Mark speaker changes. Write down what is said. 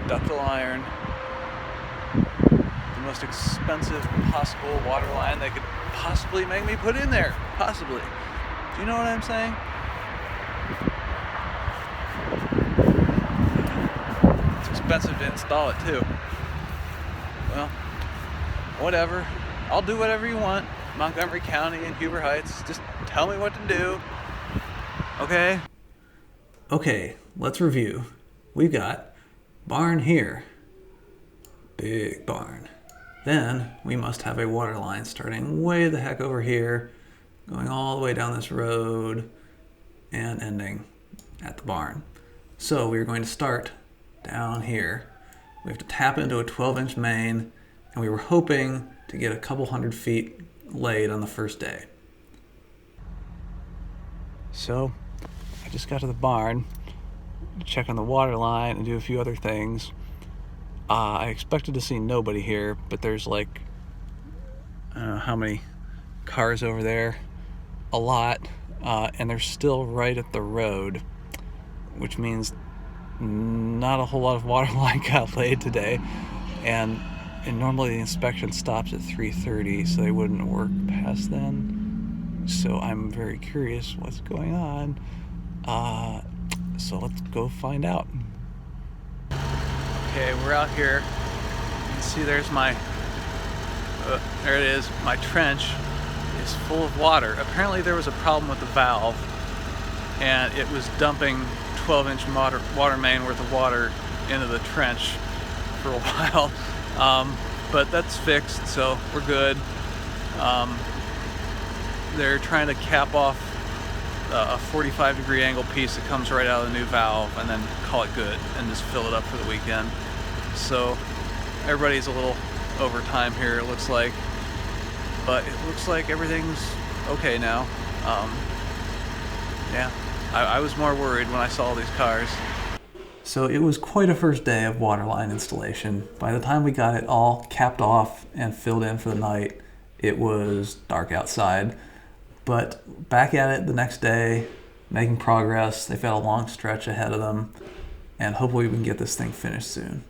Speaker 1: ductile iron, the most expensive possible water line they could possibly make me put in there. Possibly. Do you know what I'm saying? It's expensive to install it too. Well, whatever. I'll do whatever you want. Montgomery County and Huber Heights. Just tell me what to do. Okay?
Speaker 2: Okay, let's review. We've got barn here. Big barn. Then we must have a water line starting way the heck over here, going all the way down this road and ending at the barn. So we're going to start down here. We have to tap into a 12-inch main, and we were hoping to get a couple 100 feet laid on the first day. So I just got to the barn to check on the water line and do a few other things. I expected to see nobody here, but there's like, I don't know how many cars over there. A lot. And they're still right at the road, which means not a whole lot of water line got laid today. And normally the inspection stops at 3:30, so they wouldn't work past then. So I'm very curious what's going on. So let's go find out.
Speaker 1: Okay, we're out here. You can see there's my, there it is, my trench is full of water. Apparently there was a problem with the valve, and it was dumping 12-inch water main worth of water into the trench for a while. But that's fixed, so we're good. They're trying to cap off a 45-degree angle piece that comes right out of the new valve and then call it good and just fill it up for the weekend. So everybody's a little over time here, it looks like, but it looks like everything's okay now. Yeah, I was more worried when I saw all these cars.
Speaker 2: So it was quite a first day of waterline installation. By the time we got it all capped off and filled in for the night, it was dark outside. But back at it the next day, making progress. They've got a long stretch ahead of them, and hopefully we can get this thing finished soon.